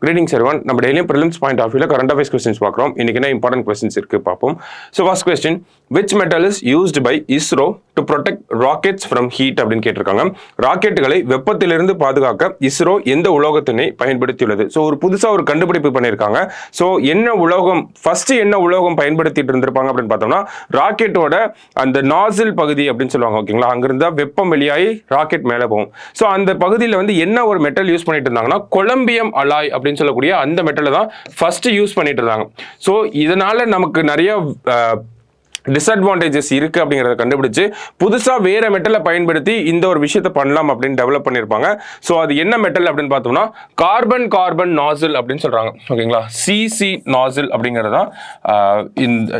Greetings everyone. நம்ம டெய்லியும் prelims point of view current affairs questions பார்க்குறோம். இன்னைக்கு என்ன important questions இருக்கு பார்ப்போம். So first question, which metal is used by ISRO to protect rockets from heat அப்படின்னு கேட்டிருக்காங்க. ராக்கெட்டுகளை வெப்பத்திலிருந்து பாதுகாக்க இஸ்ரோ எந்த உலோகத்தினை பயன்படுத்தியுள்ளது? ஸோ ஒரு புதுசாக ஒரு கண்டுபிடிப்பு பண்ணியிருக்காங்க. ஸோ என்ன உலோகம் ஃபர்ஸ்ட் என்ன உலோகம் பயன்படுத்திட்டு இருந்திருப்பாங்க அப்படின்னு பார்த்தோம்னா ராக்கெட்டோட அந்த நாசில் பகுதி அப்படின்னு சொல்லுவாங்க. ஓகேங்களா, அங்கிருந்தா வெப்பம் வெளியாகி ராக்கெட் மேலே போகும். ஸோ அந்த பகுதியில் வந்து என்ன ஒரு மெட்டல் யூஸ் பண்ணிட்டு இருந்தாங்கன்னா கொலம்பியம் அலாய் அப்படின்னு சொல்லக்கூடிய அந்த மெட்டலை தான் ஃபர்ஸ்ட் யூஸ் பண்ணிட்டு இருந்தாங்க. ஸோ இதனால நமக்கு நிறைய டிஸ்அட்வான்டேஜஸ் இருக்கு அப்படிங்கிறத கண்டுபிடிச்சு புதுசா வேற மெட்டலை பயன்படுத்தி இந்த ஒரு விஷயத்தை பண்ணலாம் அப்படின்னு டெவலப் பண்ணியிருப்பாங்க. ஸோ அது என்ன மெட்டல் அப்படின்னு பார்த்தோம்னா கார்பன் நாசில் அப்படின்னு சொல்றாங்க. ஓகேங்களா, சிசி நாசில் அப்படிங்கிறதா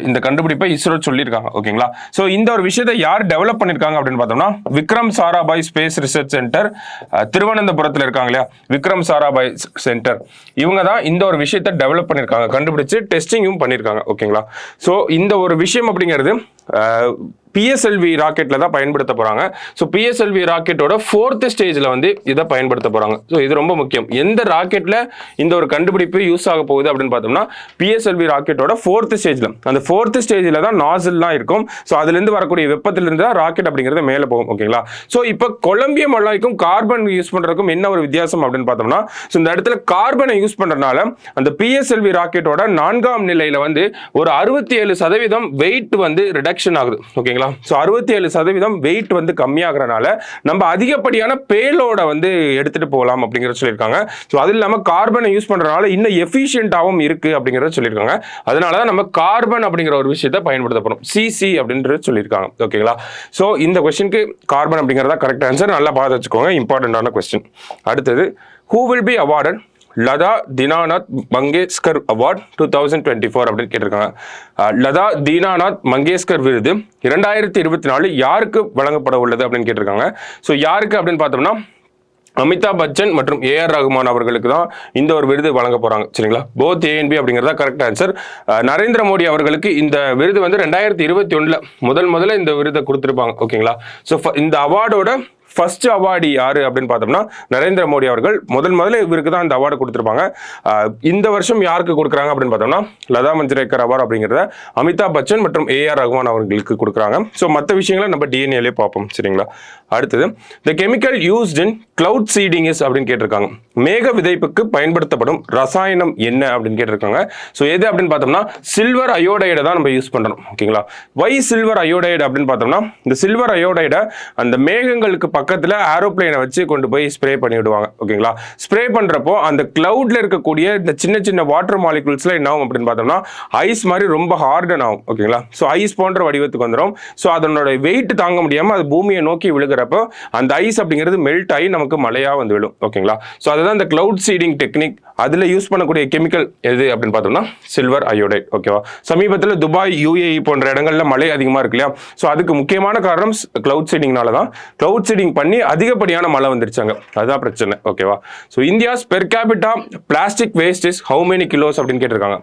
இந்த கண்டுபிடிப்பை இஸ்ரோ சொல்லியிருக்காங்க. ஓகேங்களா, ஸோ இந்த ஒரு விஷயத்தை யார் டெவலப் பண்ணியிருக்காங்க அப்படின்னு பார்த்தோம்னா Vikram Sarabhai space research centre திருவனந்தபுரத்தில் இருக்காங்க இல்லையா, விக்ரம் சாராபாய் சென்டர், இவங்க தான் இந்த ஒரு விஷயத்தை டெவலப் பண்ணியிருக்காங்க, கண்டுபிடிச்சு டெஸ்டிங்கும் பண்ணியிருக்காங்க. ஓகேங்களா, ஸோ இந்த ஒரு விஷயம் அப்படிங்கிறது பிஎஸ்எல்வி ராக்கெட்ல தான் பயன்படுத்த போறாங்க. ஸோ பிஎஸ்எல்வி ராக்கெட்டோட 4th ஸ்டேஜ்ல வந்து இதை பயன்படுத்த போறாங்க. ஸோ இது ரொம்ப முக்கியம். எந்த ராக்கெட்ல இந்த ஒரு கண்டுபிடிப்பு யூஸ் ஆக போகுது அப்படின்னு பார்த்தோம்னா பிஎஸ்எல்வி ராக்கெட்டோட 4th ஸ்டேஜ்ல, அந்த 4th ஸ்டேஜ்ல தான் நாசில்லாம் இருக்கும். ஸோ அதுல இருந்து வரக்கூடிய வெப்பத்திலிருந்து தான் ராக்கெட் அப்படிங்கிறது மேலே போகும். ஓகேங்களா, ஸோ இப்போ கொலம்பியம் அலாய்க்கும் கார்பன் யூஸ் பண்றதுக்கும் என்ன ஒரு வித்தியாசம் அப்படின்னு பார்த்தோம்னா ஸோ இந்த இடத்துல கார்பனை யூஸ் பண்றதுனால அந்த பிஎஸ்எல்வி ராக்கெட்டோட 4ஆம் நிலையில வந்து ஒரு 67% வெயிட் வந்து ரிடக்ஷன் ஆகுது. ஓகேங்களா, ஸோ 67% வெயிட் வந்து கம்மியாகிறனால நம்ம அதிகப்படியான பேலோட வந்து எடுத்துட்டு போகலாம் அப்படிங்கிறத சொல்லியிருக்காங்க. ஸோ அது இல்லாமல் கார்பனை யூஸ் பண்றதுனால இன்னும் எஃபிஷியன்டாகவும் இருக்கு அப்படிங்கிறத சொல்லியிருக்காங்க. அதனால தான் நம்ம கார்பன் அப்படிங்கிற ஒரு விஷயத்தை பயன்படுத்த போறோம், சிசி அப்படின்றது சொல்லியிருக்காங்க. ஓகேங்களா, ஸோ இந்த கொஸ்டினுக்கு கார்பன் அப்படிங்கிறதா கரெக்ட் ஆன்சர். நல்லா பார்த்து வச்சுக்கோங்க, இம்பார்ட்டன்டான கொஸ்டின். அடுத்தது, who will be awarded Lata Dinanath Mangeshkar award 2024 அப்படின்னு கேட்டிருக்காங்க. லதா தீனாநாத் மங்கேஷ்கர் விருது 2024 யாருக்கு வழங்கப்பட உள்ளது அப்படின்னு கேட்டிருக்காங்க. ஸோ யாருக்கு அப்படின்னு பார்த்தோம்னா அமிதாப் பச்சன் மற்றும் ஏஆர் ரகுமான் அவர்களுக்கு தான் இந்த ஒரு விருது வழங்க போறாங்க. சரிங்களா, போத் ஏஎன்பி அப்படிங்கிறதா கரெக்ட் ஆன்சர். நரேந்திர மோடி அவர்களுக்கு இந்த விருது வந்து 2021 முதல்ல இந்த விருதை கொடுத்துருப்பாங்க. ஓகேங்களா, ஸோ இந்த அவார்டோட ஃபர்ஸ்ட் அவார்டு யாரு அப்படின்னு பார்த்தோம்னா நரேந்திர மோடி அவர்கள் முதல்ல இவருக்கு தான் இந்த அவார்டு கொடுத்துருப்பாங்க. இந்த வருஷம் யாருக்கு கொடுக்குறாங்க அப்படின்னு பார்த்தோம்னா லதா மஞ்சரேக்கர் அவார்டு அப்படிங்கிறத அமிதாப் பச்சன் மற்றும் ஏஆர் ரகுமான் அவர்களுக்கு கொடுக்குறாங்க. ஸோ மற்ற விஷயங்களை நம்ம டிஎன்ஏலே பார்ப்போம். சரிங்களா, அடுத்தது, the chemical used in cloud seeding is அப்படின்னு கேட்டிருக்காங்க. மேக விதைப்புக்கு பயன்படுத்தப்படும் ரசாயனம் என்ன அப்படின்னு கேட்டிருக்காங்க. ஸோ எது அப்படின்னு பார்த்தோம்னா சில்வர் அயோடைடை தான் நம்ம யூஸ் பண்றோம். ஓகேங்களா, வை சில்வர் அயோடைடு அப்படின்னு பார்த்தோம்னா இந்த சில்வர் அயோடைடை அந்த மேகங்களுக்கு பக்கத்துல ஏரோப்ளேனை வச்சு கொண்டு போய் ஸ்ப்ரே பண்ணி விடுவாங்க. ஓகேங்களா, ஸ்ப்ரே பண்றப்போ அந்த கிளவுட்ல இருக்கக்கூடிய இந்த சின்ன வாட்டர் மாலிகுல்ஸ்ல என்ன ஆகும் அப்படின்னு பார்த்தோம்னா ஐஸ் மாதிரி ரொம்ப ஹார்டன் ஆகும். ஓகேங்களா, ஸோ ஐஸ் போன்ற வடிவத்துக்கு வந்துடும். ஸோ அதனோட வெயிட் தாங்க முடியாம அது பூமியை நோக்கி விழுகிறப்போ அந்த ஐஸ் அப்படிங்கிறது மெல்ட் ஆகி நமக்கு மழையா வந்து விழும். ஓகேங்களா, ஸோ அதுதான் இந்த கிளவுட் சீடிங் டெக்னிக். அதுல யூஸ் பண்ணக்கூடிய கெமிக்கல் எது அப்படின்னு பார்த்தோம்னா சில்வர் அயோடைட். ஓகேவா, சமீபத்தில் துபாய், யுஏஇ போன்ற இடங்கள்ல மழை அதிகமா இருக்கு இல்லையா, ஸோ அதுக்கு முக்கியமான காரணம் கிளவுட் சீடிங்னால தான். கிளவுட் சீடிங் பண்ணி அதிகப்படியான மழை வந்துருச்சாங்க, அதுதான் பிரச்சனை. ஓகேவா, so India's per capita plastic waste is how many kilos அப்படின்னு கேட்டிருக்காங்க.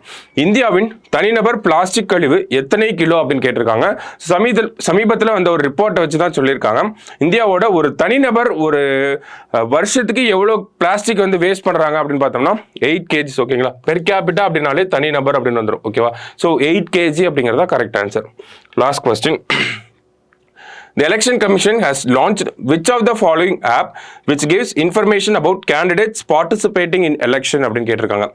இந்தியாவின் தனிநபர் பிளாஸ்டிக் கழிவு எத்தனை கிலோ அப்படின்னு கேட்டிருக்காங்க. சமீபத்தில் அந்த ஒரு ரிப்போர்ட்டை வச்சு தான் சொல்லியிருக்காங்க இந்தியாவோட ஒரு தனிநபர் ஒரு வருஷத்துக்கு எவ்வளவு பிளாஸ்டிக் வந்து வேஸ்ட் பண்றாங்க அப்படின்னு பார்த்தோம்னா 8 kg. ஓகேங்களா, பெர் கேபிட்டா அப்படின்னாலே தனிநபர் அப்படின்னு வந்துடும். ஓகேவா, ஸோ 8 kg அப்படிங்கிறதா correct answer. Last question, the election commission has launched which of the following app which gives information about candidates participating in election அப்படின்னு கேட்டிருக்காங்க.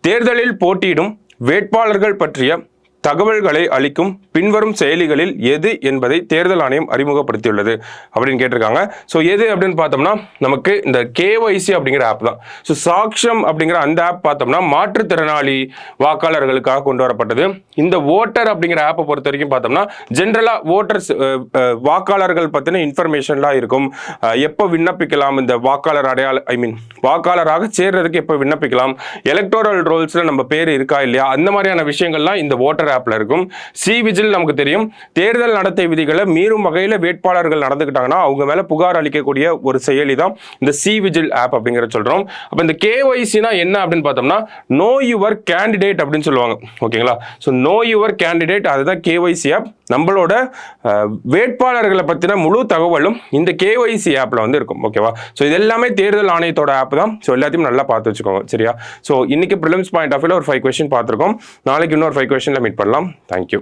தேர்தலில் போட்டியிடும் வேட்பாளர்கள் பற்றிய தகவல்களை அளிக்கும் பின்வரும் செயலிகளில் எது என்பதை தேர்தல் ஆணையம் அறிமுகப்படுத்தியுள்ளது அப்படின்னு கேட்டிருக்காங்க. ஸோ எது அப்படின்னு பார்த்தோம்னா நமக்கு இந்த கேஒய்சி அப்படிங்கிற ஆப் தான். ஸோ சாக்ஷம் அப்படிங்கிற அந்த ஆப் பார்த்தோம்னா மாற்றுத்திறனாளி வாக்காளர்களுக்காக கொண்டு வரப்பட்டது. இந்த ஓட்டர் அப்படிங்கிற ஆப்பை பொறுத்த வரைக்கும் பார்த்தோம்னா ஜென்ரலா ஓட்டர்ஸ் வாக்காளர்கள் பற்றின இன்ஃபர்மேஷன்லாம் இருக்கும். எப்போ விண்ணப்பிக்கலாம், இந்த வாக்காளர் வாக்காளராக சேர்றதுக்கு எப்போ விண்ணப்பிக்கலாம், எலக்டோரல் ரோல்ஸ்ல நம்ம பேர் இருக்கா இல்லையா, அந்த மாதிரியான விஷயங்கள்லாம் இந்த ஓட்டர் ஆப்ல இருக்கும். சி விஜில் நமக்கு தெரியும், தேர்தல் நடத்தை விதிகளை மீறும் வகையில் வேட்பாளர்கள் நடந்துக்கிட்டாங்கன்னா அவங்க மேல புகார் அளிக்கக்கூடிய ஒரு செயலி தான் இந்த சி விஜில் ஆப் அப்படிங்கிற சொல்றோம். அப்ப இந்த கேஒய்சினா என்ன அப்படின்னு பார்த்தோம்னா நோ யுவர் கேண்டிடேட் அப்படின்னு சொல்லுவாங்க. ஓகேங்களா, ஸோ நோ யுவர் கேண்டிடேட் அதுதான் கேஒய்சி ஆப். நம்மளோட வேட்பாளர்களை பற்றின முழு தகவலும் இந்த KYC ஆப்பில் வந்து இருக்கும். ஓகேவா? ஸோ இது எல்லாமே தேர்தல் ஆணையத்தோட ஆப் தான். ஸோ எல்லாத்தையும் நல்லா பார்த்து வச்சுக்கோங்க. சரியா? ஸோ இன்னைக்கு ப்ரிலிம்ஸ் பாயிண்ட் ஆஃப் வியூல ஒரு 5 கொஸ்டின் பார்த்துருக்கோம். நாளைக்கு இன்னொரு 5 கொஸ்டின்ல மீட் பண்ணலாம். தேங்க்யூ.